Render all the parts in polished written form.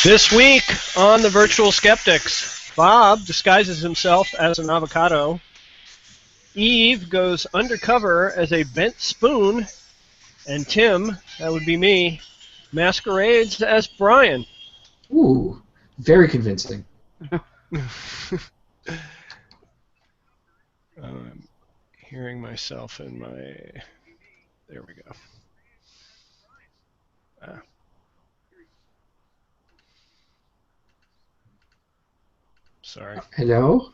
This week on the Virtual Skeptics, Bob disguises himself as an avocado. Eve goes undercover as a bent spoon. And Tim, that would be me, masquerades as Brian. Ooh, very convincing. I'm hearing myself in my... There we go. Sorry. Hello?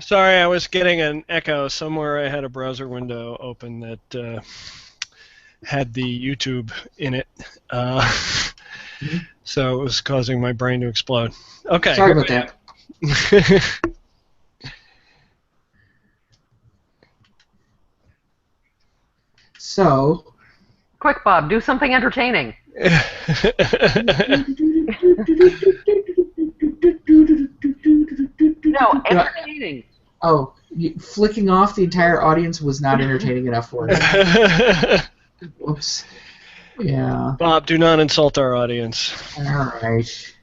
Sorry, I was getting an echo. Somewhere I had a browser window open that had the YouTube in it. So it was causing my brain to explode. Okay. Sorry about that. So... Quick, Bob, do something entertaining. No, entertaining. Oh, flicking off the entire audience was not entertaining enough for me. Whoops. Yeah. Bob, do not insult our audience. All right.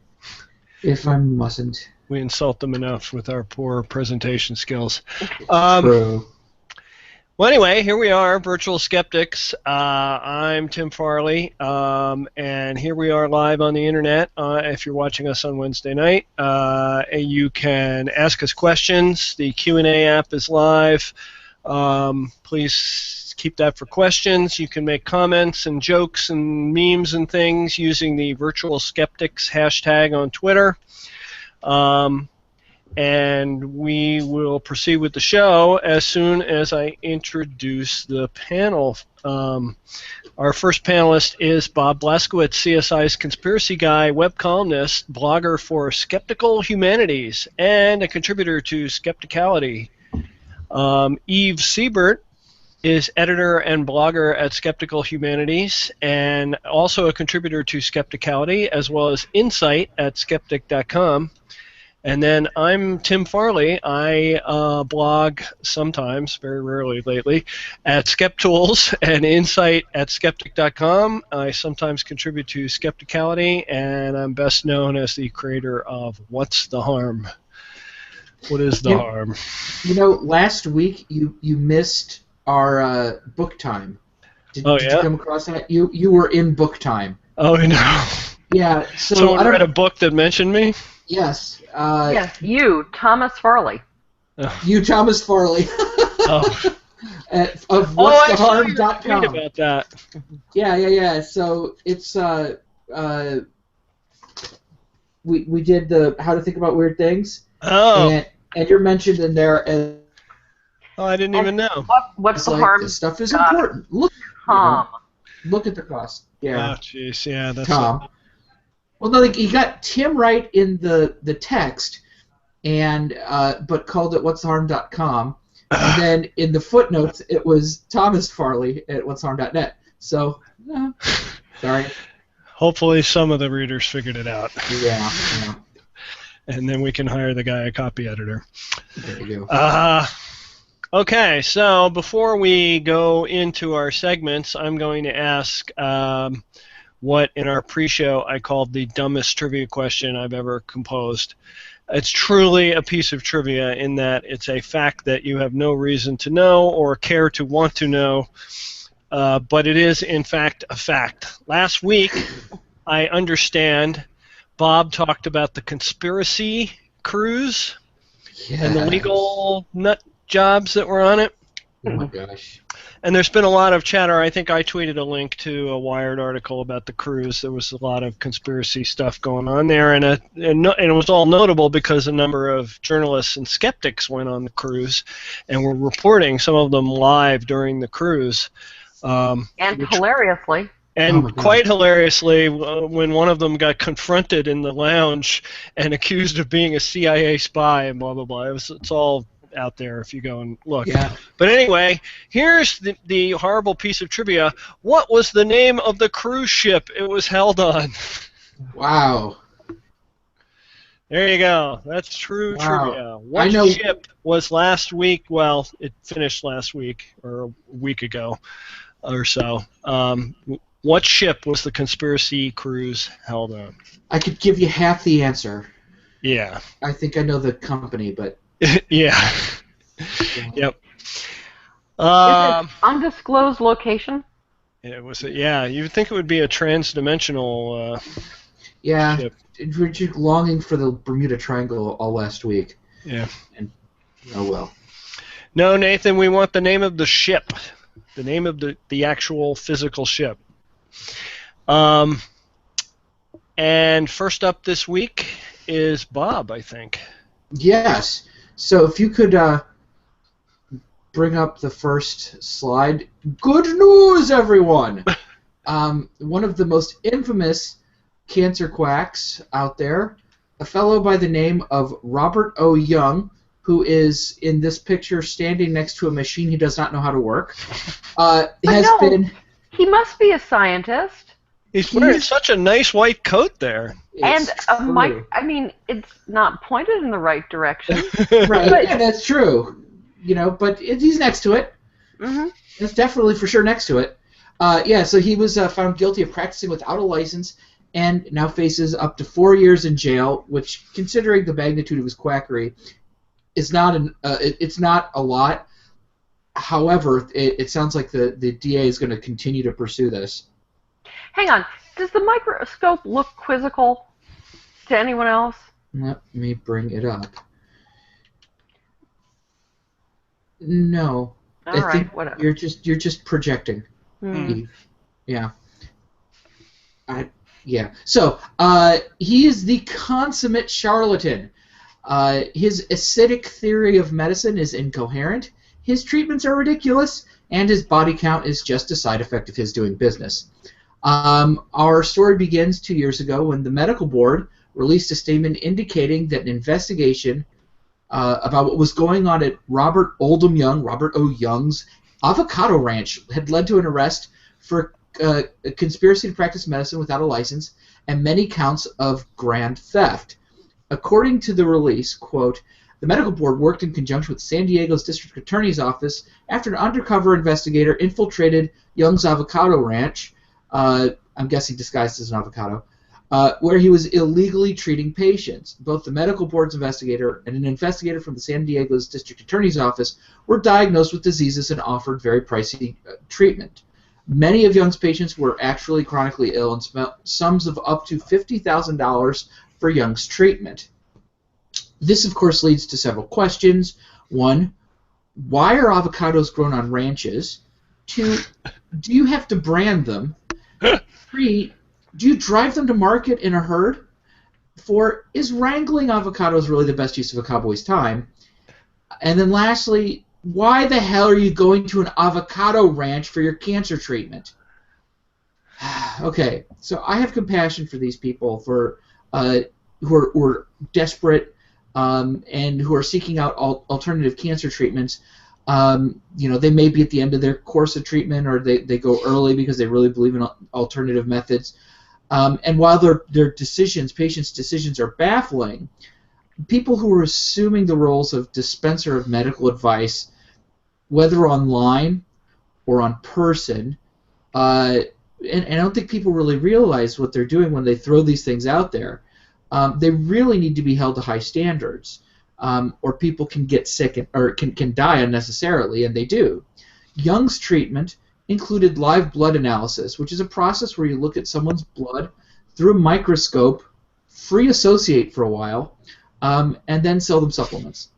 If I mustn't. We insult them enough with our poor presentation skills. True. Well, anyway, here we are, Virtual Skeptics. I'm Tim Farley, and here we are live on the internet. If you're watching us on Wednesday night, you can ask us questions. The Q&A app is live. Please keep that for questions. You can make comments and jokes and memes and things using the Virtual Skeptics hashtag on Twitter. And we will proceed with the show as soon as I introduce the panel. Our first panelist is Bob Blaskowitz, CSI's conspiracy guy, web columnist, blogger for Skeptical Humanities, and a contributor to Skepticality. Eve Siebert is editor and blogger at Skeptical Humanities, and also a contributor to Skepticality, as well as Insight at skeptic.com. And then I'm Tim Farley. I blog sometimes, very rarely lately, at SkepTools and Insight at skeptic.com. I sometimes contribute to Skepticality, and I'm best known as the creator of What's the Harm? What is the harm? You know, last week you missed our book time. Did you come across that? You were in book time. Oh, no. Yeah. So someone read a book that mentioned me? Yes. Yes, you, Thomas Farley. Oh. You, Thomas Farley. Oh. Of what'stheharm.com. About that. Yeah. So it's we did the How to Think About Weird Things. Oh. And you're mentioned in there as. Oh, I didn't even know. What's the harm? This stuff is important. Look. Look at the cost. Yeah. Oh, jeez. Yeah, that's. Tom. Well, no, he got Tim right in the text, and but called it what'stheharm.com, and then in the footnotes it was Thomas Farley at what'stheharm.net. So, sorry. Hopefully, some of the readers figured it out. Yeah. And then we can hire the guy a copy editor. There you go. Okay, so before we go into our segments, I'm going to ask. What in our pre-show I called the dumbest trivia question I've ever composed. It's truly a piece of trivia in that it's a fact that you have no reason to know or care to want to know, but it is in fact a fact. Last week, I understand, Bob talked about the conspiracy cruise and the legal nut jobs that were on it. Oh my gosh. And there's been a lot of chatter. I think I tweeted a link to a Wired article about the cruise. There was a lot of conspiracy stuff going on there, and it was all notable because a number of journalists and skeptics went on the cruise and were reporting, some of them live during the cruise. Hilariously. And quite hilariously, when one of them got confronted in the lounge and accused of being a CIA spy and blah, blah, blah. It's all out there if you go and look. Yeah. But anyway, here's the horrible piece of trivia. What was the name of the cruise ship it was held on? Wow. There you go. That's true trivia. What ship was last week? Well, it finished last week or a week ago or so. What ship was the conspiracy cruise held on? I could give you half the answer. Yeah. I think I know the company, but Yeah. Yep. Is it undisclosed location? It was. Yeah, you would think it would be a trans-dimensional yeah, ship. we're just longing for the Bermuda Triangle all last week. Yeah. And oh well. No, Nathan, we want the name of the ship, the name of the actual physical ship. And first up this week is Bob, I think. Yes. So if you could bring up the first slide. Good news, everyone! One of the most infamous cancer quacks out there, a fellow by the name of Robert O. Young, who is in this picture standing next to a machine he does not know how to work, been... He must be a scientist. He's wearing such a nice white coat there. And a mic. I mean, it's not pointed in the right direction. Right, but, yeah, that's true. You know, but he's next to it. Mm-hmm. It's definitely for sure next to it. So he was found guilty of practicing without a license and now faces up to 4 years in jail, which, considering the magnitude of his quackery, is not it's not a lot. However, it sounds like the DA is going to continue to pursue this. Hang on. Does the microscope look quizzical to anyone else? Let me bring it up. No. I think whatever. You're just projecting. Eve. Yeah. So, he is the consummate charlatan. His acidic theory of medicine is incoherent, his treatments are ridiculous, and his body count is just a side effect of his doing business. Our story begins 2 years ago when the medical board released a statement indicating that an investigation about what was going on at Robert O. Young's avocado ranch had led to an arrest for a conspiracy to practice medicine without a license and many counts of grand theft. According to the release, quote, the medical board worked in conjunction with San Diego's district attorney's office after an undercover investigator infiltrated Young's avocado ranch, I'm guessing disguised as an avocado, where he was illegally treating patients. Both the medical board's investigator and an investigator from the San Diego's district attorney's office were diagnosed with diseases and offered very pricey treatment. Many of Young's patients were actually chronically ill and spent sums of up to $50,000 for Young's treatment. This, of course, leads to several questions. One, why are avocados grown on ranches? Two, do you have to brand them? Three, do you drive them to market in a herd? Four, is wrangling avocados really the best use of a cowboy's time? And then lastly, why the hell are you going to an avocado ranch for your cancer treatment? Okay, so I have compassion for these people who are desperate and who are seeking out alternative cancer treatments. They may be at the end of their course of treatment, or they go early because they really believe in alternative methods. And while their patients' decisions are baffling, people who are assuming the roles of dispenser of medical advice, whether online or on person, and I don't think people really realize what they're doing when they throw these things out there. They really need to be held to high standards, or people can get sick or can die unnecessarily, and they do. Young's treatment included live blood analysis, which is a process where you look at someone's blood through a microscope, free associate for a while, and then sell them supplements.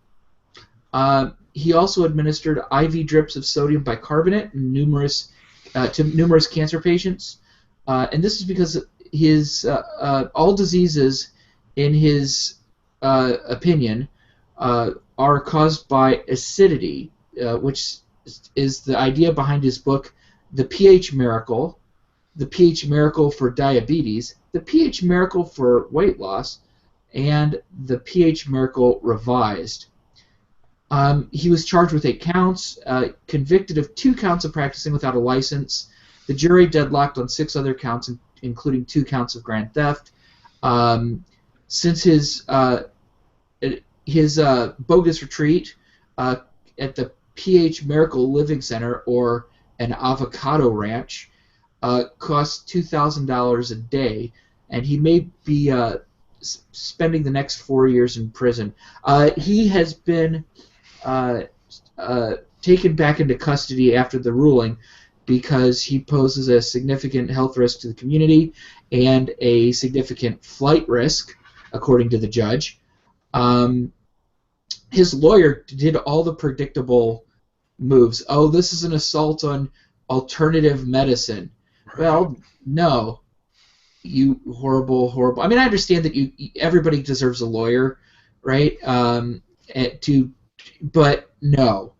He also administered IV drips of sodium bicarbonate to numerous cancer patients, and this is because his all diseases, in his opinion, are caused by acidity, which is the idea behind his book, The pH Miracle, The pH Miracle for Diabetes, The pH Miracle for Weight Loss, and The pH Miracle Revised. He was charged with 8 counts, convicted of 2 counts of practicing without a license. The jury deadlocked on 6 other counts, including 2 counts of grand theft. Since his bogus retreat at the pH Miracle Living Center, or an avocado ranch, costs $2,000 a day, and he may be spending the next 4 years in prison. He has been taken back into custody after the ruling because he poses a significant health risk to the community and a significant flight risk, according to the judge. His lawyer did all the predictable moves. Oh, this is an assault on alternative medicine. Well, no. You horrible, horrible. I mean, I understand that everybody deserves a lawyer, right? But no.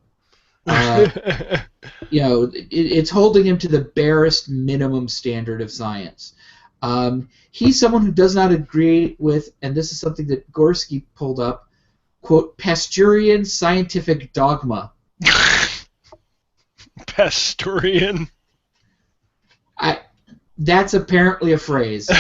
It's holding him to the barest minimum standard of science. He's someone who does not agree with, and this is something that Gorski pulled up, quote, Pasteurian scientific dogma. Pasteurian? That's apparently a phrase.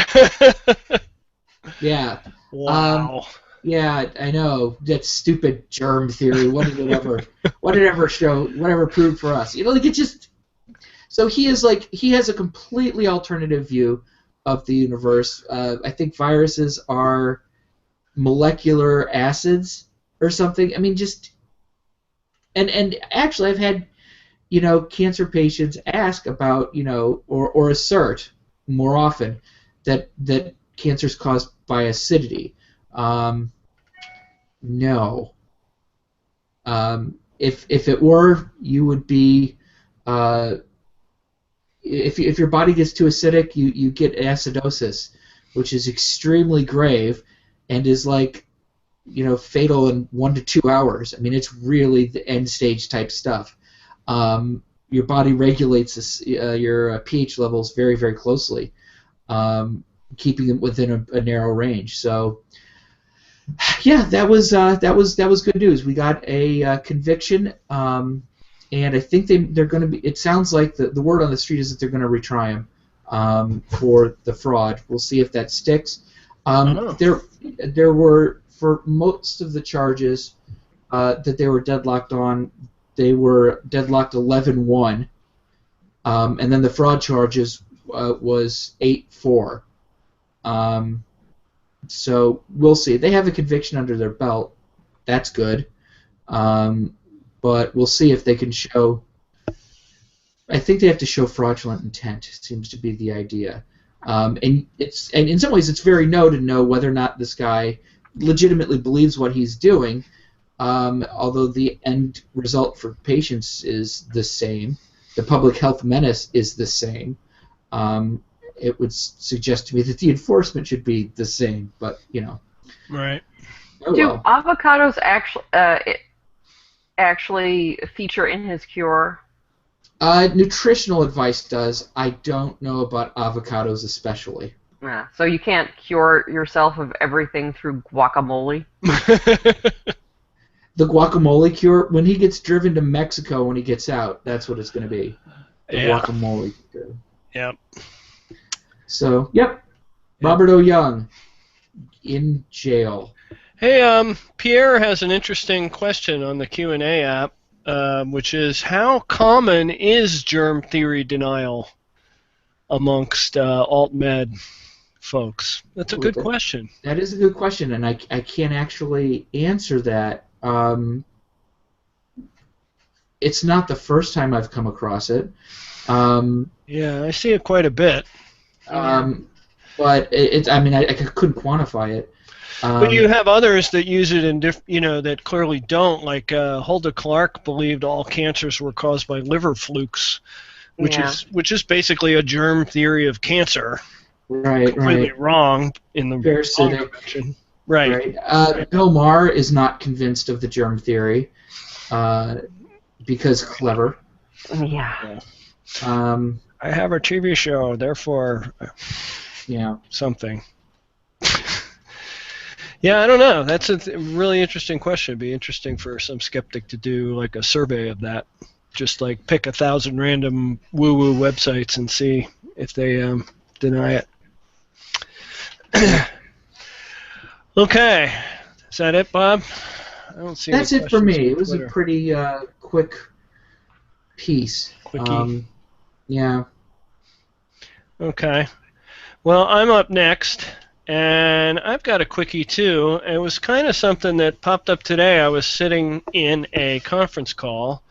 Yeah. Wow. Yeah, I know. That stupid germ theory. What did it ever show? Whatever proved for us? Like it just. So he has a completely alternative view of the universe. I think viruses are molecular acids or something. I mean, just. And actually, I've had, cancer patients ask about, or assert more often that cancer is caused by acidity. No. If it were, you would be. If your body gets too acidic, you get acidosis, which is extremely grave, and is fatal in 1 to 2 hours. I mean, it's really the end stage type stuff. Your body regulates your pH levels very, very closely, keeping them within a narrow range. So, yeah, that was good news. We got a conviction, and I think they're going to be. It sounds like the word on the street is that they're going to retry him for the fraud. We'll see if that sticks. There were, for most of the charges that they were deadlocked on, they were deadlocked 11-1, and then the fraud charges was 8-4. So we'll see. They have a conviction under their belt. That's good. But we'll see if they can show. I think they have to show fraudulent intent. Seems to be the idea. And in some ways it's very to know whether or not this guy legitimately believes what he's doing. Although the end result for patients is the same, the public health menace is the same. It would suggest to me that the enforcement should be the same, but Right. Oh, Do well. avocados actually feature in his cure? Nutritional advice does. I don't know about avocados especially. Yeah. So you can't cure yourself of everything through guacamole? The guacamole cure, when he gets driven to Mexico when he gets out, that's what it's going to be. The guacamole cure. Yep. So, yep. Robert O. Young in jail. Hey, Pierre has an interesting question on the Q&A app, which is, how common is germ theory denial amongst alt-med folks? That's a good question. That is a good question, and I can't actually answer that. It's not the first time I've come across it. Yeah, I see it quite a bit. But I couldn't quantify it. But you have others that use it in that clearly don't. Like Hulda Clark believed all cancers were caused by liver flukes, which is basically a germ theory of cancer. Right. Completely wrong in the wrong direction. Right. Bill Maher is not convinced of the germ theory because clever. Yeah. I have a TV show, therefore. Yeah. Something. Yeah, I don't know. That's a really interesting question. It'd be interesting for some skeptic to do like a survey of that. Just like pick 1,000 random woo-woo websites and see if they deny it. Okay. Is that it, Bob? I don't see. That's it for me. It was a pretty quick piece. Quickie. Yeah. Okay. Well, I'm up next, and I've got a quickie too. It was kind of something that popped up today. I was sitting in a conference call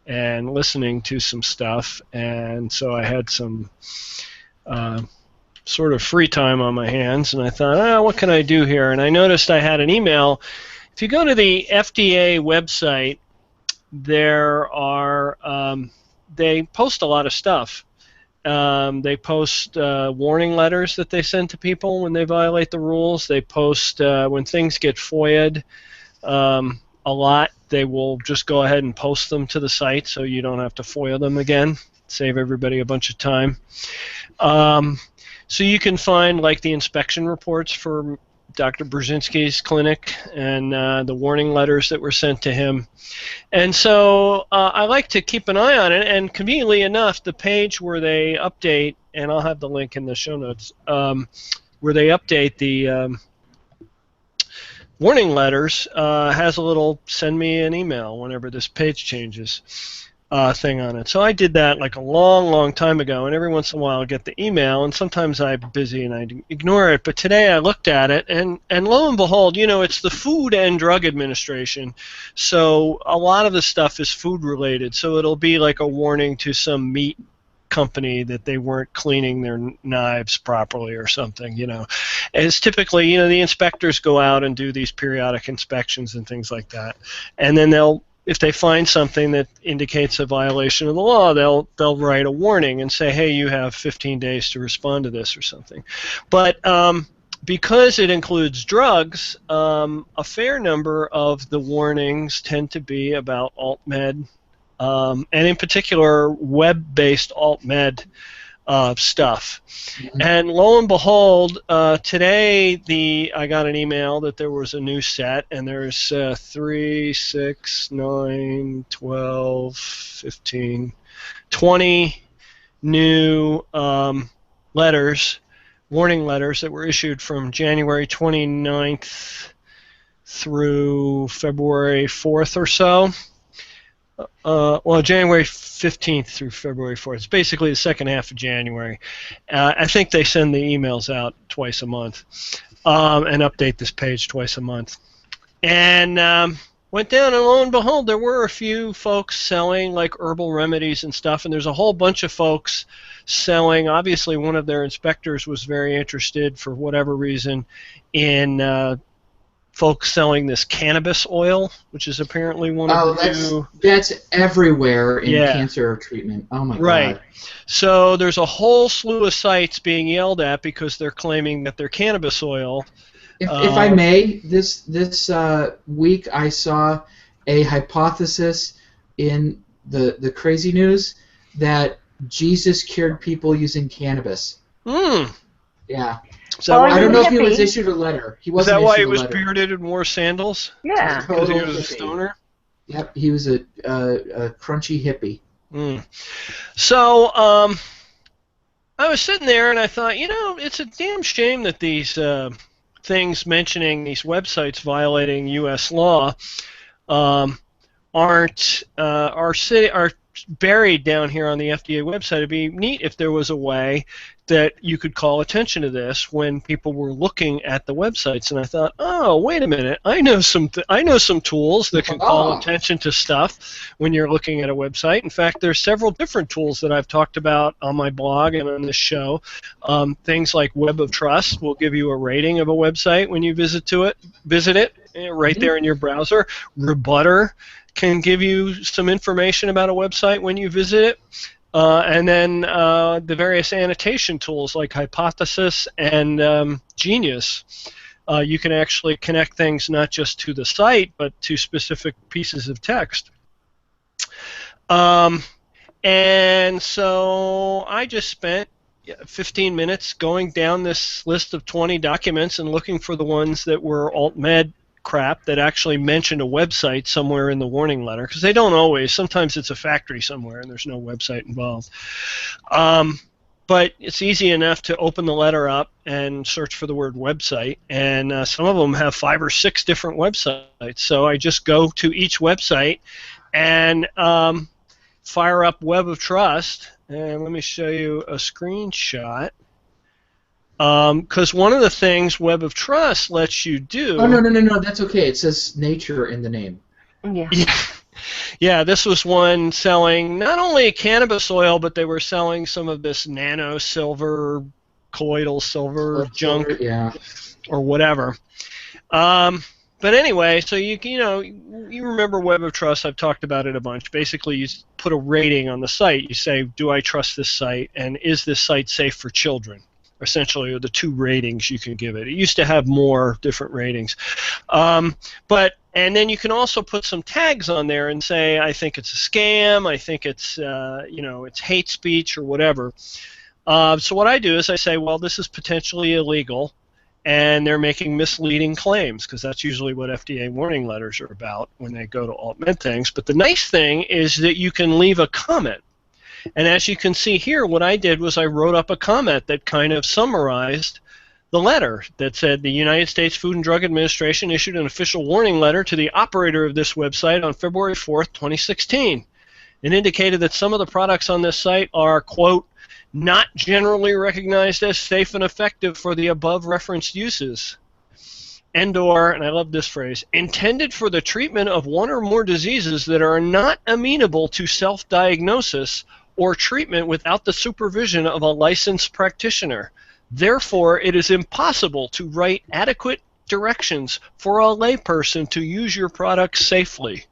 and listening to some stuff, and so I had some uh, sort of free time on my hands, and I thought, what can I do here? And I noticed I had an email. If you go to the FDA website, there are they post a lot of stuff. They post warning letters that they send to people when they violate the rules. They post when things get FOIA'd a lot. They will just go ahead and post them to the site so you don't have to FOIA them again. Save everybody a bunch of time. So you can find like the inspection reports for Dr. Brzezinski's clinic and the warning letters that were sent to him. And so I like to keep an eye on it, and conveniently enough, the page where they update, and I'll have the link in the show notes, where they update the warning letters has a little send me an email whenever this page changes thing on it. So I did that like a long time ago, and every once in a while I get the email, and sometimes I'm busy and I ignore it. But today I looked at it, and lo and behold, it's the Food and Drug Administration. So a lot of the stuff is food related. So it'll be like a warning to some meat company that they weren't cleaning their knives properly or something. It's typically, the inspectors go out and do these periodic inspections and things like that, and then if they find something that indicates a violation of the law, they'll write a warning and say, hey, you have 15 days to respond to this or something. But because it includes drugs, a fair number of the warnings tend to be about alt-med, and in particular web-based alt-med stuff. Mm-hmm. And lo and behold, today I got an email that there was a new set, and there's 3, 6, 9, 12, 15, 20 new letters, warning letters that were issued from January 29th through February 4th or so. January 15th through February 4th. It's basically the second half of January. I think they send the emails out twice a month and update this page twice a month. And went down, and lo and behold, there were a few folks selling like herbal remedies and stuff, and there's a whole bunch of folks selling. Obviously, one of their inspectors was very interested, for whatever reason, in folks selling this cannabis oil, which is apparently one of the new... that's everywhere in cancer treatment. Oh my God. So there's a whole slew of sites being yelled at because they're claiming that they're cannabis oil. If I may, this week I saw a hypothesis in the crazy news that Jesus cured people using cannabis. Yeah. I don't know if he was issued a letter. He wasn't. Is that why he was bearded and wore sandals? Yeah. Because he was a stoner? Yep, he was a crunchy hippie. So I was sitting there and I thought, it's a damn shame that these things mentioning these websites violating U.S. law are buried down here on the FDA website. It'd be neat if there was a way that you could call attention to this when people were looking at the websites. And I thought, oh, wait a minute, I know some tools that can call attention to stuff when you're looking at a website. In fact, there's several different tools that I've talked about on my blog and on this show. Things like Web of Trust will give you a rating of a website when you visit it right there in your browser. Rebutter can give you some information about a website when you visit it. And then the various annotation tools like Hypothesis and Genius. You can actually connect things not just to the site, but to specific pieces of text. And so I just spent 15 minutes going down this list of 20 documents and looking for the ones that were alt-med crap that actually mentioned a website somewhere in the warning letter, because they don't always. Sometimes it's a factory somewhere and there's no website involved. But it's easy enough to open the letter up and search for the word website, and some of them have 5 or 6 different websites. So I just go to each website and fire up Web of Trust And let me show you a screenshot. Because one of the things Web of Trust lets you do... Oh, no, that's okay. It says nature in the name. Yeah. Yeah, this was one selling not only cannabis oil, but they were selling some of this nano silver, colloidal silver junk, Yeah. or whatever. But anyway, so you remember Web of Trust. I've talked about it a bunch. Basically, you put a rating on the site. You say, do I trust this site, and is this site safe for children? Essentially, are the two ratings you can give it. It used to have more different ratings. And then you can also put some tags on there and say, I think it's a scam, I think it's, it's hate speech or whatever. So what I do is I say, well, this is potentially illegal, and they're making misleading claims, because that's usually what FDA warning letters are about when they go to alt-med things. But the nice thing is that you can leave a comment. And as you can see here, what I did was I wrote up a comment that kind of summarized the letter that said the United States Food and Drug Administration issued an official warning letter to the operator of this website on February 4th, 2016. It indicated that some of the products on this site are, quote, not generally recognized as safe and effective for the above referenced uses, and/or, and I love this phrase, intended for the treatment of one or more diseases that are not amenable to self-diagnosis or treatment without the supervision of a licensed practitioner. Therefore, it is impossible to write adequate directions for a layperson to use your products safely.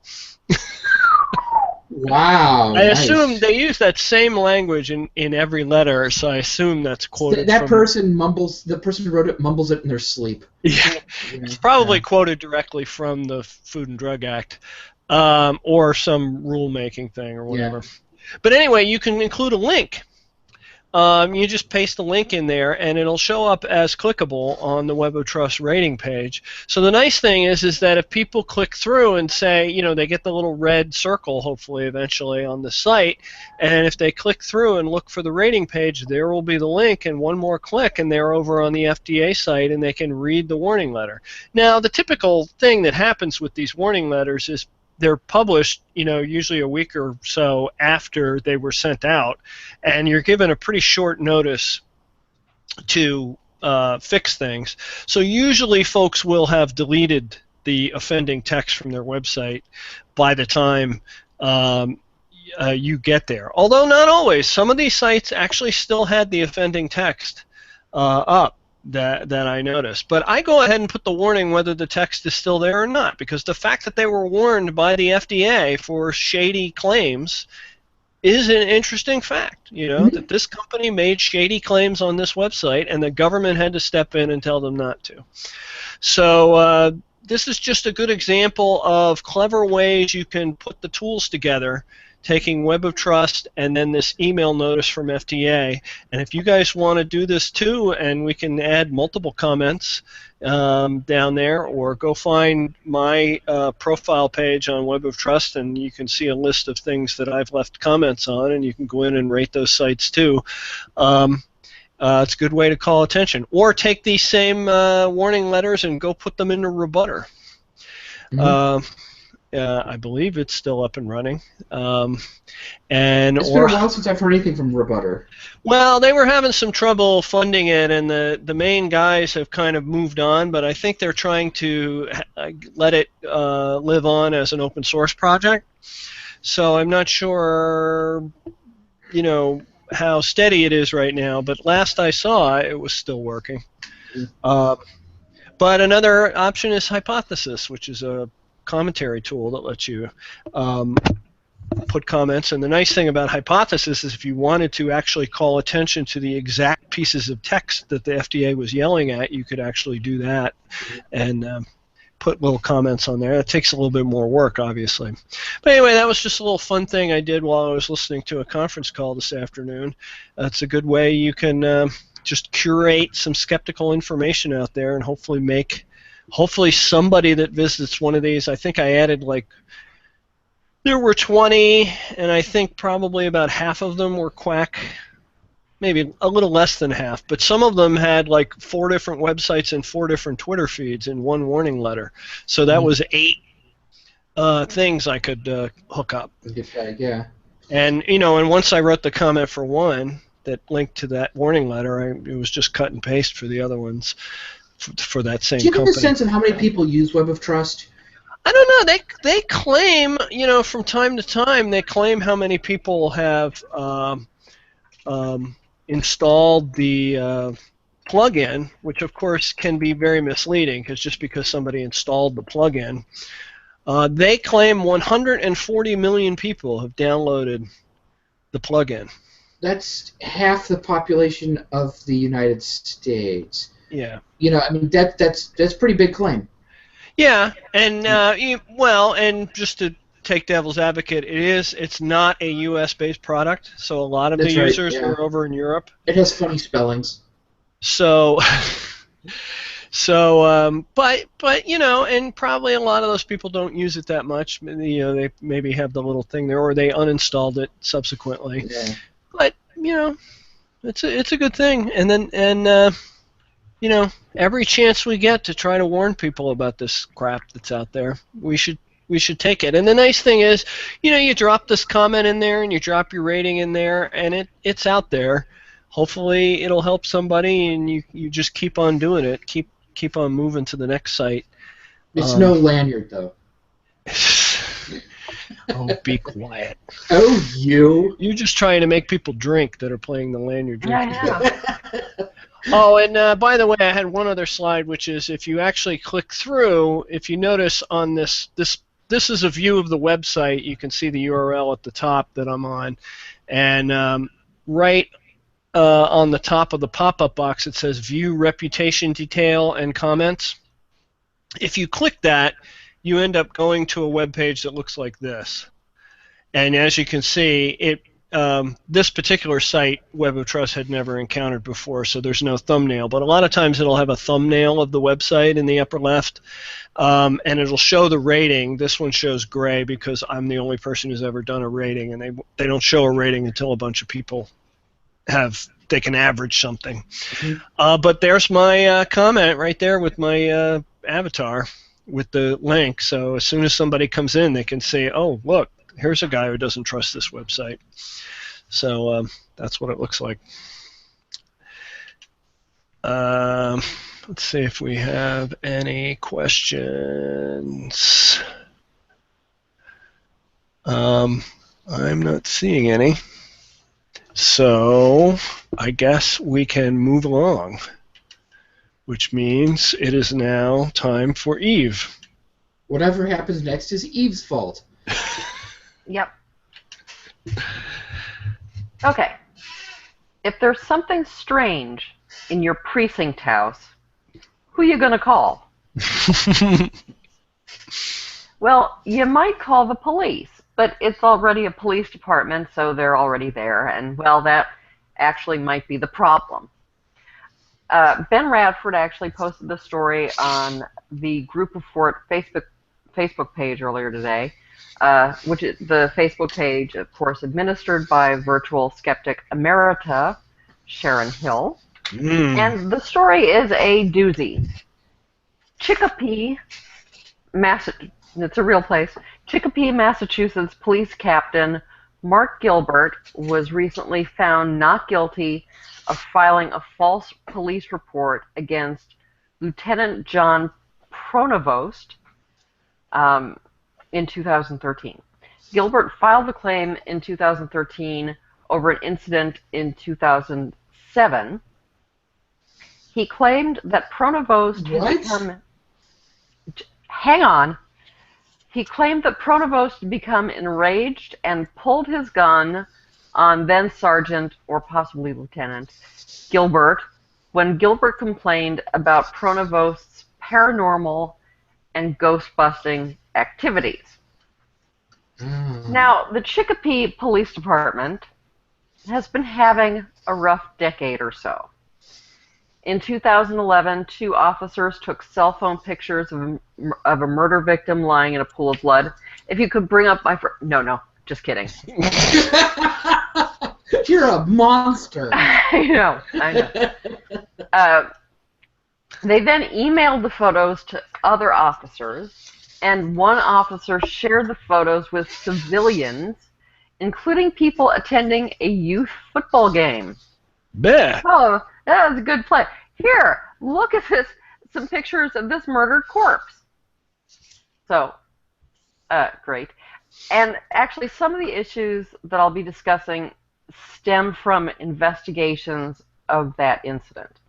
Wow. I assume they use that same language in every letter, so I assume that's quoted. The person who wrote it mumbles it in their sleep. Yeah, it's probably quoted directly from the Food and Drug Act, or some rulemaking thing or whatever. Yeah. But anyway, you can include a link. You just paste the link in there, and it'll show up as clickable on the Web of Trust rating page. So the nice thing is that if people click through and say, they get the little red circle, hopefully, eventually, on the site, and if they click through and look for the rating page, there will be the link, and one more click, and they're over on the FDA site, and they can read the warning letter. Now, the typical thing that happens with these warning letters is they're published, usually a week or so after they were sent out, and you're given a pretty short notice to fix things. So usually folks will have deleted the offending text from their website by the time you get there. Although not always. Some of these sites actually still had the offending text up. That I noticed. But I go ahead and put the warning whether the text is still there or not, because the fact that they were warned by the FDA for shady claims is an interesting fact, that this company made shady claims on this website and the government had to step in and tell them not to. So this is just a good example of clever ways you can put the tools together, taking Web of Trust and then this email notice from FDA. And if you guys want to do this too, and we can add multiple comments down there, or go find my profile page on Web of Trust, and you can see a list of things that I've left comments on, and you can go in and rate those sites too. It's a good way to call attention. Or take these same warning letters and go put them into Rebutter. I believe it's still up and running. It's been a while since I've heard anything from Rebutter. Well, they were having some trouble funding it, and the main guys have kind of moved on, but I think they're trying to let it live on as an open source project. So I'm not sure, how steady it is right now, but last I saw, it was still working. But another option is Hypothesis, which is a commentary tool that lets you put comments. And the nice thing about Hypothesis is if you wanted to actually call attention to the exact pieces of text that the FDA was yelling at, you could actually do that and put little comments on there. It takes a little bit more work, obviously. But anyway, that was just a little fun thing I did while I was listening to a conference call this afternoon. It's a good way you can just curate some skeptical information out there and hopefully somebody that visits one of these, I think I added there were 20, and I think probably about half of them were quack, maybe a little less than half, but some of them had 4 different websites and 4 different Twitter feeds in one warning letter. So that was 8 things I could hook up. Yeah. And and once I wrote the comment for one that linked to that warning letter, it was just cut and paste for the other ones for that same Do you have a company. sense of how many people use Web of Trust? I don't know. They claim, from time to time, they claim how many people have installed the plugin, which of course can be very misleading, because just because somebody installed the plugin, they claim 140 million people have downloaded the plugin. That's half the population of the United States. Yeah. I mean that's a pretty big claim. Yeah, and and just to take devil's advocate, it's not a U.S. based product, so a lot of That's the right, users yeah. are over in Europe. It has funny spellings. So, but and probably a lot of those people don't use it that much. They maybe have the little thing there, or they uninstalled it subsequently. Yeah. But it's a good thing, and every chance we get to try to warn people about this crap that's out there, we should take it. And the nice thing is, you drop this comment in there and you drop your rating in there, and it's out there. Hopefully it'll help somebody, and you just keep on doing it. Keep on moving to the next site. It's no lanyard though. Oh, be quiet. Oh, you're just trying to make people drink that are playing the lanyard drinking. Yeah. Oh, and by the way, I had one other slide, which is if you actually click through, if you notice on this is a view of the website. You can see the URL at the top that I'm on, and right on the top of the pop-up box it says View Reputation Detail and Comments. If you click that, you end up going to a web page that looks like this. And as you can see, this particular site, Web of Trust, had never encountered before, so there's no thumbnail. But a lot of times it'll have a thumbnail of the website in the upper left, and it'll show the rating. This one shows gray because I'm the only person who's ever done a rating, and they don't show a rating until a bunch of people they can average something. Mm-hmm. But there's my comment right there with my avatar with the link. So as soon as somebody comes in, they can say, oh, look, here's a guy who doesn't trust this website. So that's what it looks like. Let's see if we have any questions. I'm not seeing any. So I guess we can move along, which means it is now time for Eve. Whatever happens next is Eve's fault. Yep. Okay. If there's something strange in your precinct house, who are you going to call? Well, you might call the police, but it's already a police department, so they're already there, and, well, that actually might be the problem. Ben Radford actually posted the story on the Group of Fort Facebook page earlier today, which is the Facebook page, of course, administered by virtual skeptic emerita Sharon Hill. And the story is a doozy. Chicopee, it's a real place. Chicopee, Massachusetts police captain Mark Gilbert was recently found not guilty of filing a false police report against Lieutenant John Pronovost in 2013. Gilbert filed the claim in 2013 over an incident in 2007. He claimed that Pronovost had become... Hang on. He claimed that Pronovost had become enraged and pulled his gun on then Sergeant, or possibly Lieutenant, Gilbert, when Gilbert complained about Pronovost's paranormal and ghost-busting activities. Now, the Chicopee Police Department has been having a rough decade or so. In 2011, 2 officers took cell phone pictures of a murder victim lying in a pool of blood. If you could bring up my... No, just kidding. You're a monster. I know. They then emailed the photos to other officers, and one officer shared the photos with civilians including people attending a youth football game. Bleh. Oh, that was a good play. Here, look at this. Some pictures of this murdered corpse. So, great. And actually, some of the issues that I'll be discussing stem from investigations of that incident.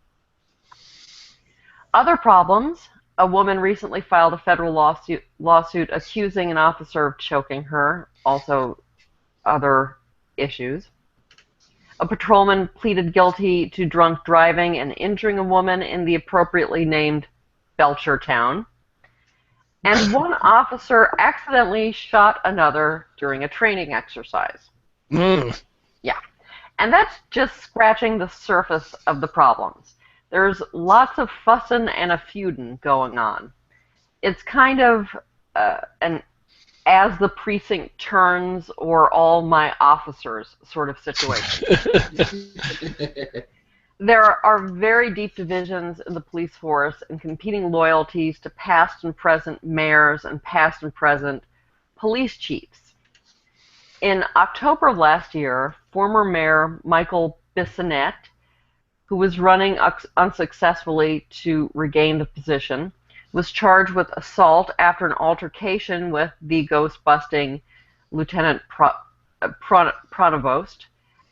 Other problems. A woman recently filed a federal lawsuit accusing an officer of choking her. Also, other issues. A patrolman pleaded guilty to drunk driving and injuring a woman in the appropriately named Belchertown. And one officer accidentally shot another during a training exercise. Yeah. And that's just scratching the surface of the problems. There's lots of fussin' and a feudin' going on. It's kind of an as the precinct turns or all my officers sort of situation. There are very deep divisions in the police force and competing loyalties to past and present mayors and past and present police chiefs. In October of last year, former Mayor Michael Bissonnette, who was running unsuccessfully to regain the position, was charged with assault after an altercation with the ghost-busting Lieutenant Pronovost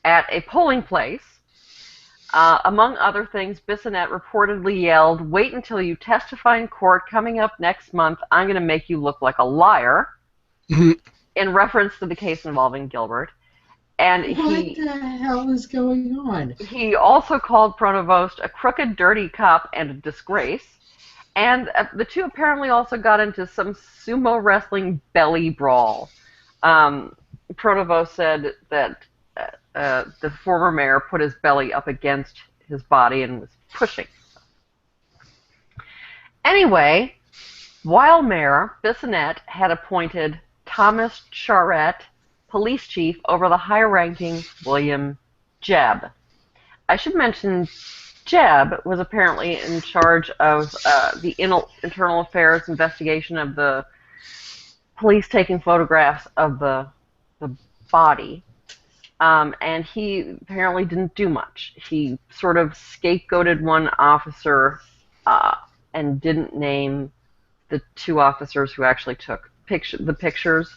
at a polling place. Among other things, Bissonnette reportedly yelled, "Wait until you testify in court. Coming up next month, I'm going to make you look like a liar," in reference to the case involving Gilbert. And what the hell is going on? He also called Pronovost a crooked, dirty cop and a disgrace. And the two apparently also got into some sumo wrestling belly brawl. Pronovost said that the former mayor put his belly up against his body and was pushing. Anyway, while mayor, Bissonnette had appointed Thomas Charette police chief over the high-ranking William Jebb. I should mention Jebb was apparently in charge of the internal affairs investigation of the police taking photographs of the body. And he apparently didn't do much. He sort of scapegoated one officer and didn't name the two officers who actually took the pictures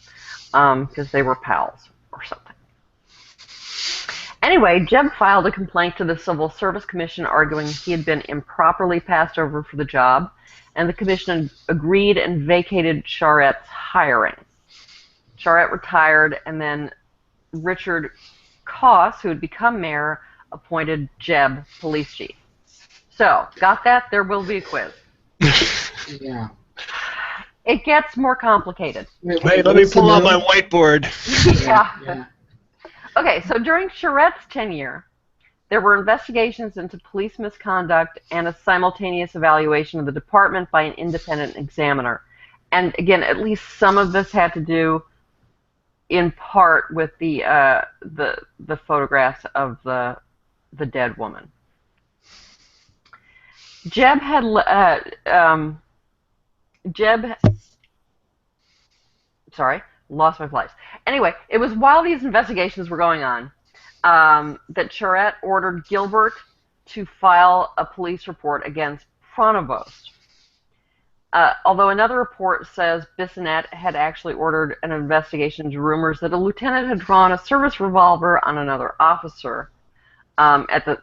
because they were pals or something. Anyway, Jebb filed a complaint to the Civil Service Commission arguing he had been improperly passed over for the job, and the commission agreed and vacated Charette's hiring. Charette retired, and then Richard Koss, who had become mayor, appointed Jebb police chief. So, got that? There will be a quiz. Yeah. It gets more complicated. Wait, let me pull out my whiteboard. Yeah. Okay, so during Charette's tenure, there were investigations into police misconduct and a simultaneous evaluation of the department by an independent examiner. And again, at least some of this had to do in part with the photographs of the dead woman. Jebb sorry, lost my place. Anyway, it was while these investigations were going on that Charette ordered Gilbert to file a police report against Pronovost. Although another report says Bissonnette had actually ordered an investigation into rumors that a lieutenant had drawn a service revolver on another officer, that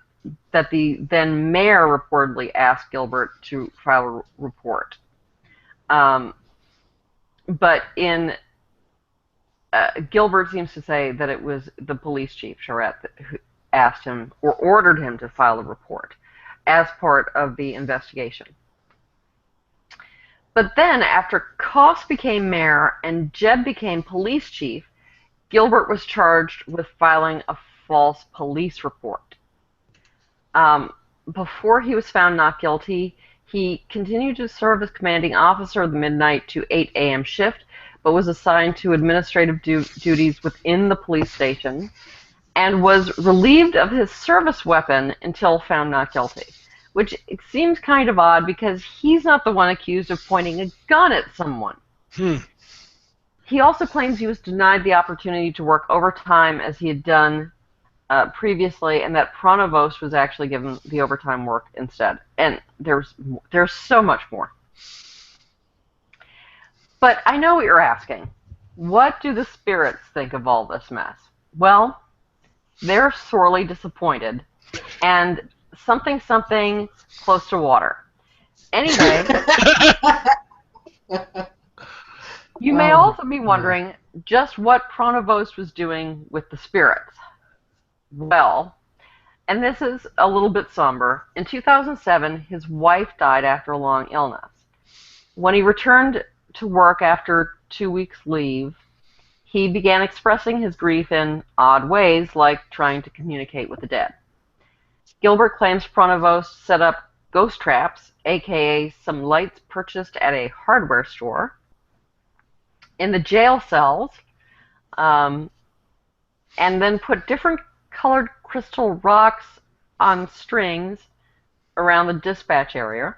the then mayor reportedly asked Gilbert to file a report. But Gilbert seems to say that it was the police chief, Charette, who asked him or ordered him to file a report as part of the investigation. But then, after Koss became mayor and Jebb became police chief, Gilbert was charged with filing a false police report. Before he was found not guilty, he continued to serve as commanding officer of the midnight to 8 a.m. shift, but was assigned to administrative duties within the police station, and was relieved of his service weapon until found not guilty. Which it seems kind of odd because he's not the one accused of pointing a gun at someone. He also claims he was denied the opportunity to work overtime as he had done previously, and that Pronovost was actually given the overtime work instead. And there's so much more. But I know what you're asking. What do the spirits think of all this mess? Well, they're sorely disappointed, and something close to water. Anyway, you may also be wondering just what Pronovost was doing with the spirits. Well, and this is a little bit somber, in 2007, his wife died after a long illness. When he returned to work after 2 weeks' leave, he began expressing his grief in odd ways, like trying to communicate with the dead. Gilbert claims Pronovost set up ghost traps, aka some lights purchased at a hardware store, in the jail cells, and then put different colored crystal rocks on strings around the dispatch area.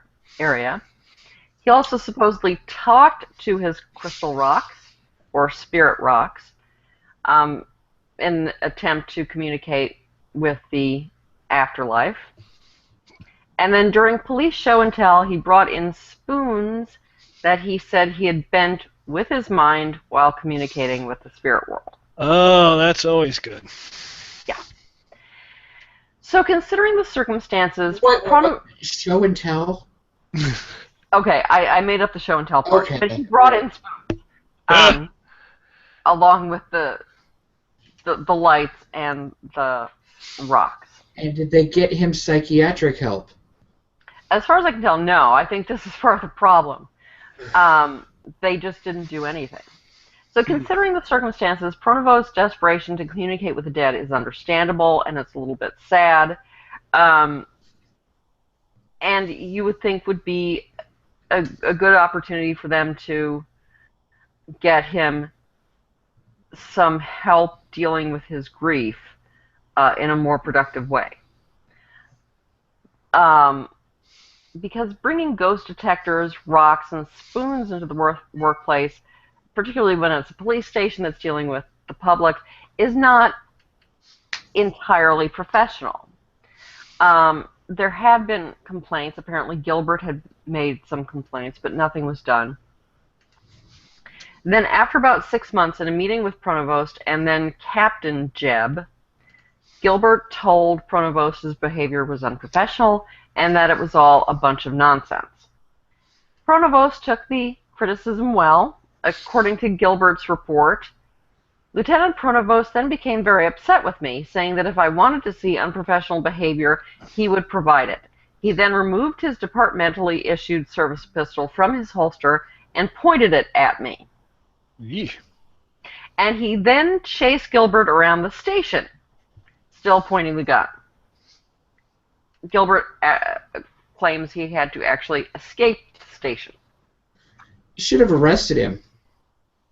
He also supposedly talked to his crystal rocks, or spirit rocks, in an attempt to communicate with the afterlife. And then during police show and tell, he brought in spoons that he said he had bent with his mind while communicating with the spirit world. Oh, that's always good. Yeah. So considering the circumstances... What, show and tell? Okay, I made up the show and tell part, Okay. but he brought in spoons, along with the lights and the rocks. And did they get him psychiatric help? As far as I can tell, no. I think this is part of the problem. They just didn't do anything. So considering the circumstances, Pronovost's desperation to communicate with the dead is understandable, and it's a little bit sad. And you would think would be a good opportunity for them to get him some help dealing with his grief in a more productive way. Because bringing ghost detectors, rocks, and spoons into the workplace, particularly when it's a police station that's dealing with the public, is not entirely professional. There had been complaints. Apparently Gilbert had made some complaints, but nothing was done. Then after about 6 months, in a meeting with Pronovost and then Captain Jeb, Gilbert told Pronovost's behavior was unprofessional and that it was all a bunch of nonsense. Pronovost took the criticism well. According to Gilbert's report, Lieutenant Pronovost then became very upset with me, saying that if I wanted to see unprofessional behavior, he would provide it. He then removed his departmentally issued service pistol from his holster and pointed it at me. Yeesh. And he then chased Gilbert around the station, still pointing the gun. Gilbert claims he had to actually escape the station. You should have arrested him.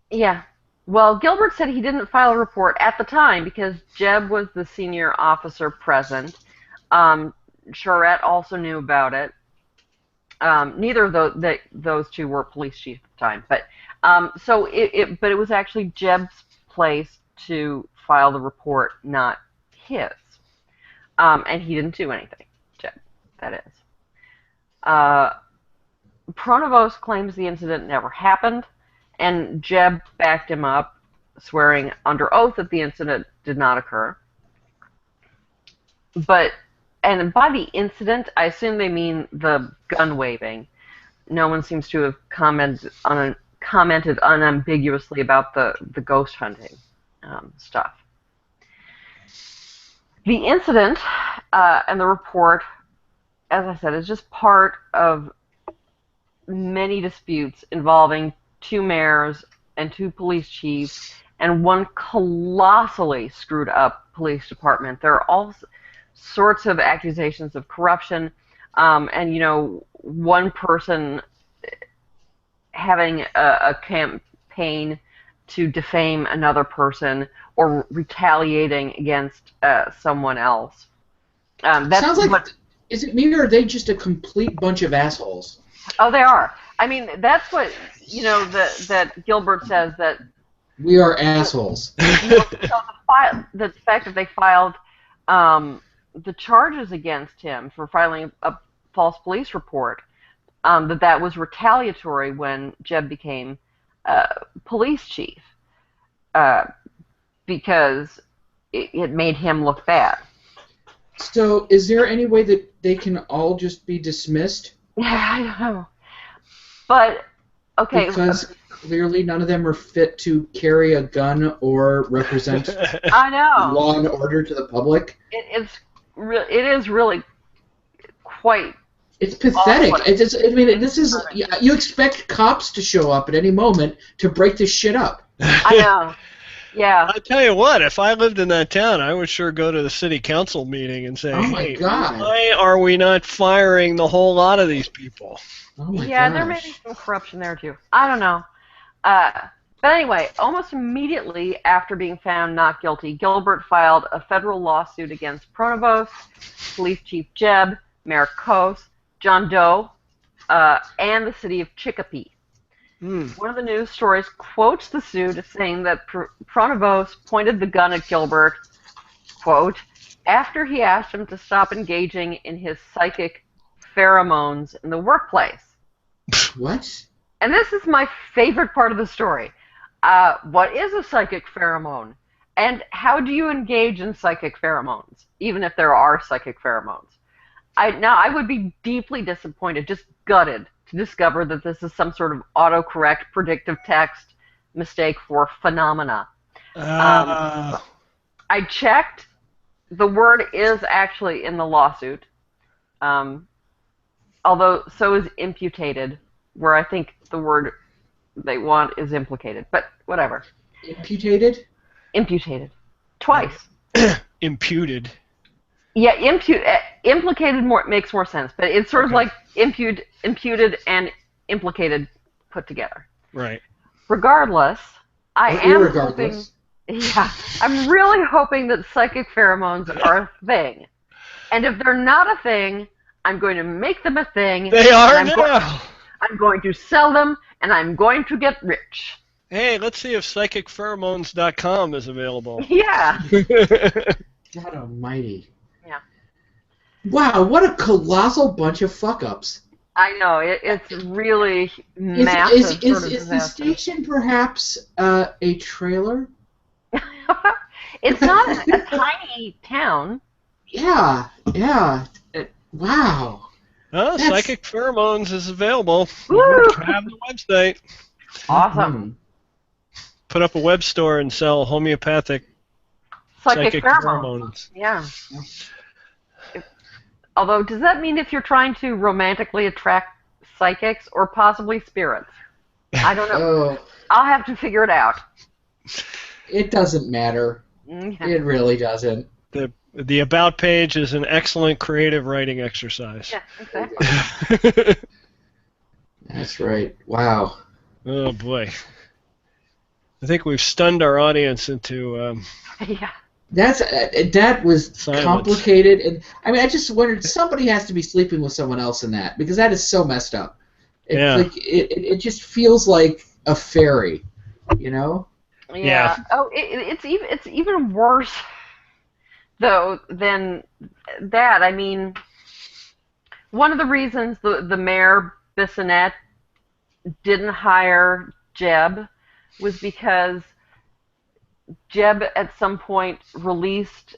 Yeah. Well, Gilbert said he didn't file a report at the time because Jeb was the senior officer present. Charette also knew about it. Neither of those two were police chiefs at the time, but but it was actually Jeb's place to file the report, not his. And he didn't do anything. Jeb, that is. Pronovost claims the incident never happened, and Jeb backed him up, swearing under oath that the incident did not occur. And by the incident, I assume they mean the gun waving. No one seems to have commented unambiguously about the ghost hunting stuff. The incident and the report, as I said, is just part of many disputes involving 2 mayors and 2 police chiefs and 1 colossally screwed up police department. There are all sorts of accusations of corruption, and one person having a campaign to defame another person or retaliating against someone else. Sounds like, is it me or are they just a complete bunch of assholes? Oh, they are. I mean, that's what that Gilbert says, that We are assholes. The fact that they filed the charges against him for filing a false police report, that was retaliatory when Jeb became police chief, because it made him look bad. So, is there any way that they can all just be dismissed? Yeah, I don't know. But, okay. Because clearly none of them are fit to carry a gun or represent I know. law and order to the public. It is really quite. It's pathetic. Awful. I mean, this is. You expect cops to show up at any moment to break this shit up. I know. Yeah. I tell you what, if I lived in that town, I would sure go to the city council meeting and say, Oh my hey, God. why are we not firing the whole lot of these people? Oh my Yeah, gosh. there may be some corruption there too. I don't know. But anyway, almost immediately after being found not guilty, Gilbert filed a federal lawsuit against Pronovost, Police Chief Jeb, Mayor Coase, John Doe, and the city of Chicopee. One of the news stories quotes the suit as saying that Pronovost pointed the gun at Gilbert, quote, after he asked him to stop engaging in his psychic pheromones in the workplace. What? And this is my favorite part of the story. What is a psychic pheromone? And how do you engage in psychic pheromones, even if there are psychic pheromones? I would be deeply disappointed, just gutted, to discover that this is some sort of autocorrect predictive text mistake for phenomena. I checked. The word is actually in the lawsuit, although so is imputated, where I think the word they want is implicated. But whatever. Imputated? Imputated. Twice. Imputed. Yeah, implicated makes more sense, but it's sort of like imputed and implicated put together. Right. Regardless, I am hoping. Irregardless. Yeah, I'm really hoping that psychic pheromones are a thing, and if they're not a thing, I'm going to make them a thing. They are now. I'm going to sell them, and I'm going to get rich. Hey, let's see if psychicpheromones.com is available. Yeah. God almighty. Yeah. Wow, what a colossal bunch of fuck-ups. I know, it's really massive. Is the station perhaps a trailer? It's not a tiny town. Yeah. Wow. Oh, Psychic Pheromones is available. Woo! Have the website. Awesome. Put up a web store and sell homeopathic psychic pheromones. Yeah. Although, does that mean if you're trying to romantically attract psychics or possibly spirits? I don't know. Oh, I'll have to figure it out. it doesn't matter. Yeah. It really doesn't. The About page is an excellent creative writing exercise. Yeah, exactly. That's right. Wow. Oh, boy. I think we've stunned our audience into... Yeah. That was silence. complicated, and I mean, I just wondered, somebody has to be sleeping with someone else in that, because that is so messed up. It just feels like a fairy, you know? Yeah. Oh, it's even worse though than that. I mean, one of the reasons the mayor Bissonnette didn't hire Jeb was because Jeb at some point released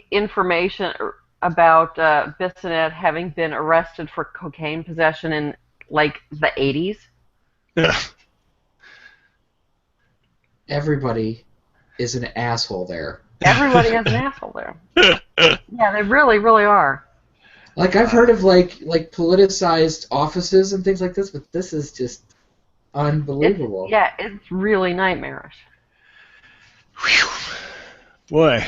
information about Bissonnette having been arrested for cocaine possession in like the 80s. Yeah. Everybody is an asshole there. Everybody has an asshole there. Yeah, they really, really are. Like, I've heard of like politicized offices and things like this, but this is just unbelievable. It's really nightmarish. Whew. Boy,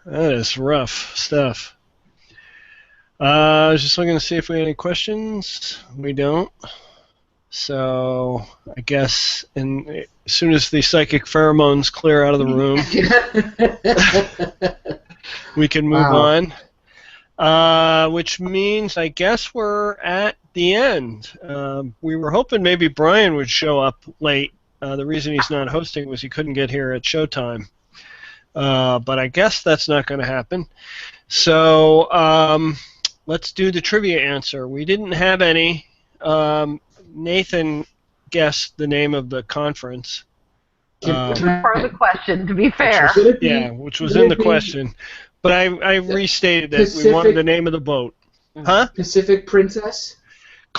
that is rough stuff. I was just looking to see if we had any questions. We don't. So I guess as soon as the psychic pheromones clear out of the room, we can move on. Which means I guess we're at the end. We were hoping maybe Brian would show up late The reason he's not hosting was he couldn't get here at showtime. But I guess that's not going to happen. So let's do the trivia answer. We didn't have any. Nathan guessed the name of the conference. Which was part of the question, to be fair. Which was in the question. But I restated that we wanted the name of the boat. Huh? Pacific Princess?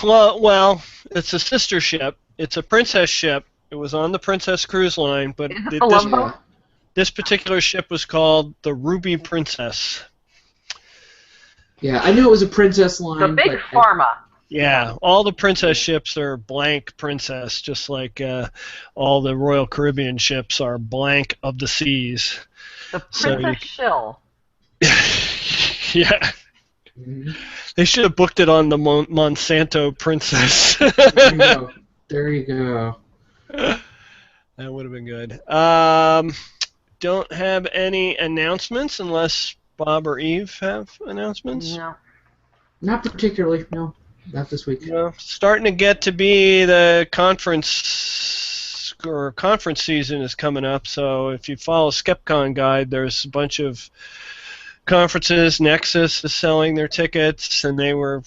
Well, it's a sister ship. It's a princess ship. It was on the Princess Cruise Line, but this particular ship was called the Ruby Princess. Yeah, I knew it was a princess line. The big pharma. Yeah, all the princess ships are blank princess, just like all the Royal Caribbean ships are blank of the seas. The Princess Shill. Yeah. Mm-hmm. They should have booked it on the Monsanto Princess. There you go. That would have been good. Don't have any announcements unless Bob or Eve have announcements? No. Not particularly, no. Not this week. Starting to get to be the conference season is coming up, so if you follow SkepCon Guide, there's a bunch of conferences. Nexus is selling their tickets, and they were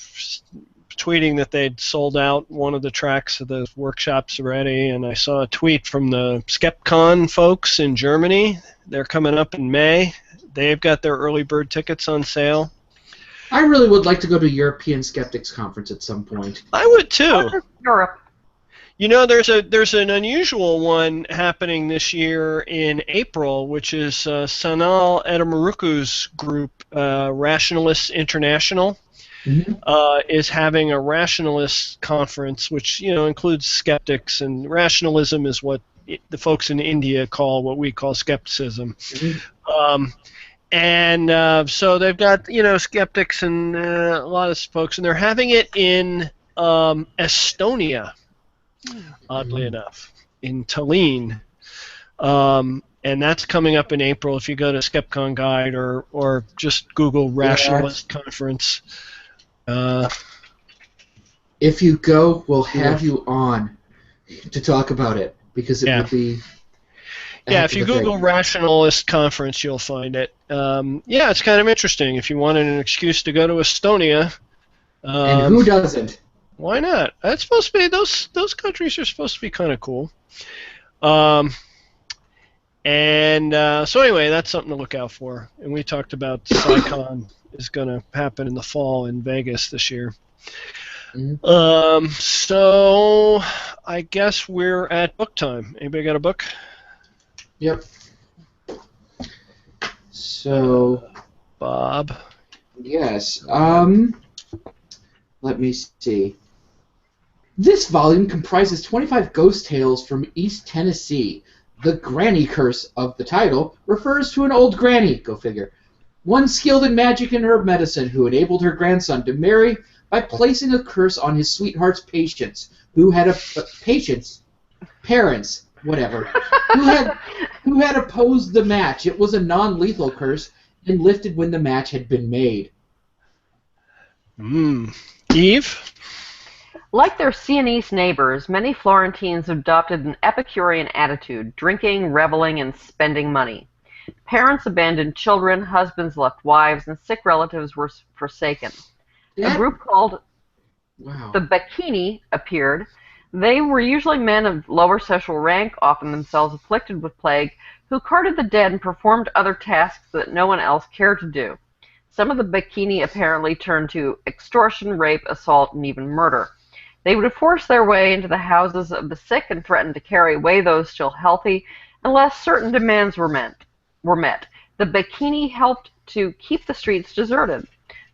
tweeting that they'd sold out one of the tracks of the workshops already, and I saw a tweet from the SkepCon folks in Germany. They're coming up in May. They've got their early bird tickets on sale. I really would like to go to European Skeptics Conference at some point. I would too. Europe. You know, there's an unusual one happening this year in April, which is Sanal Edamaruku's group, Rationalists International, is having a rationalist conference, which includes skeptics, and rationalism is what the folks in India call what we call skepticism. So they've got skeptics and a lot of folks, and they're having it in Estonia, oddly enough, in Tallinn, and that's coming up in April. If you go to SkepCon Guide or just Google Rationalist Conference. If you go, we'll have you on to talk about it, because it would be. Yeah, if you Google Rationalist Conference, you'll find it. It's kind of interesting. If you wanted an excuse to go to Estonia, and who doesn't? Why not? That's supposed to be those countries are supposed to be kind of cool. So anyway, that's something to look out for. And we talked about SciCon is going to happen in the fall in Vegas this year. So I guess we're at book time. Anybody got a book? Yep. So, Bob. Yes. Let me see. This volume comprises 25 ghost tales from East Tennessee. The granny curse of the title refers to an old granny, go figure, one skilled in magic and herb medicine who enabled her grandson to marry by placing a curse on his sweetheart's parents, who had opposed the match. It was a non-lethal curse and lifted when the match had been made. Eve? Like their Sienese neighbors, many Florentines adopted an Epicurean attitude, drinking, reveling, and spending money. Parents abandoned children, husbands left wives, and sick relatives were forsaken. A group called the Bacchini appeared. They were usually men of lower social rank, often themselves afflicted with plague, who carted the dead and performed other tasks that no one else cared to do. Some of the Bacchini apparently turned to extortion, rape, assault, and even murder. They would force their way into the houses of the sick and threaten to carry away those still healthy unless certain demands were met. The Bacchini helped to keep the streets deserted.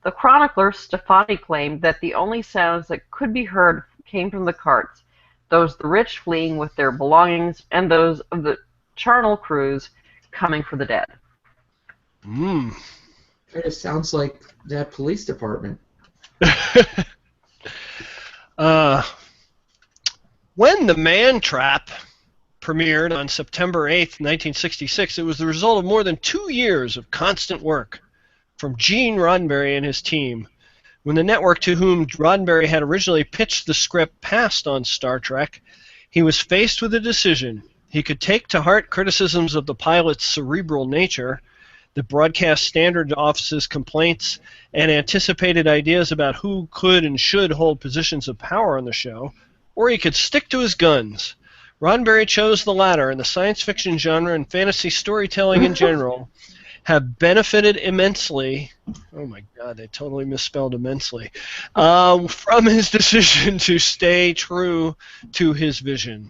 The chronicler Stefani claimed that the only sounds that could be heard came from the carts, those of the rich fleeing with their belongings, and those of the charnel crews coming for the dead. It sounds like that police department. When The Man Trap premiered on September 8th, 1966, it was the result of more than 2 years of constant work from Gene Roddenberry and his team. When the network to whom Roddenberry had originally pitched the script passed on Star Trek, He was faced with a decision. He could take to heart criticisms of the pilot's cerebral nature, the broadcast standards office's complaints, and anticipated ideas about who could and should hold positions of power on the show, or he could stick to his guns. Roddenberry chose the latter, and the science fiction genre and fantasy storytelling in general have benefited immensely. Oh my God, they totally misspelled immensely. From his decision to stay true to his vision.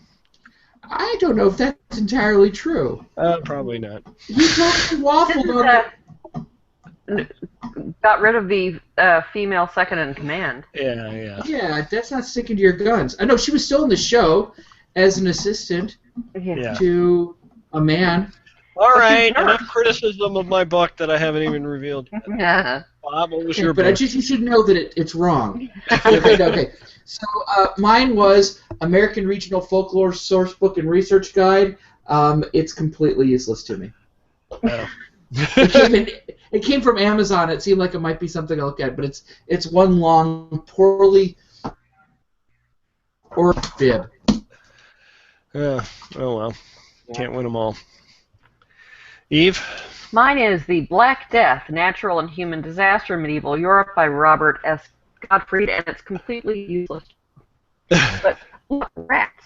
I don't know if that's entirely true. Probably not. He totally waffled on it. Got rid of the female second in command. Yeah. Yeah, that's not sticking to your guns. I know she was still in the show as an assistant to a man. All right, enough criticism of my book that I haven't even revealed yet. Yeah. Bob, what was your But book? you should know that it's wrong. Okay. So mine was American Regional Folklore Sourcebook and Research Guide. It's completely useless to me. Oh. It came from Amazon. It seemed like it might be something I look at, but it's one long, poorly or bib. Oh well, can't win them all. Eve? Mine is The Black Death, Natural and Human Disaster in Medieval Europe by Robert S. Gottfried, and it's completely useless. But look, rats.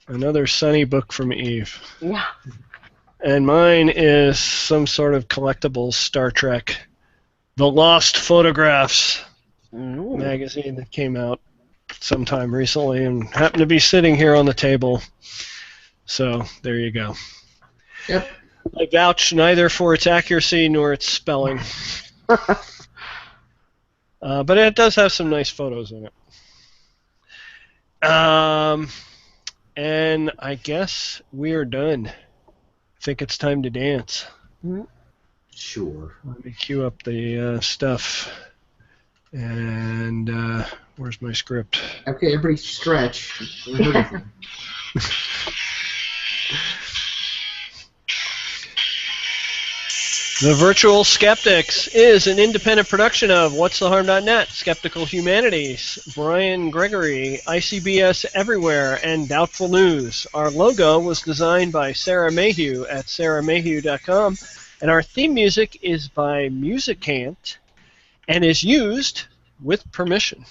Another sunny book from Eve. Yeah. And mine is some sort of collectible Star Trek, The Lost Photographs magazine that came out sometime recently and happened to be sitting here on the table. So there you go. Yep. I vouch neither for its accuracy nor its spelling. But it does have some nice photos in it. And I guess we are done. I think it's time to dance. Sure. Let me cue up the stuff. And where's my script? Okay, everybody stretch. The Virtual Skeptics is an independent production of What'sTheHarm.net, Skeptical Humanities, Brian Gregory, ICBS Everywhere, and Doubtful News. Our logo was designed by Sarah Mayhew at sarahmayhew.com, and our theme music is by Musicant and is used with permission.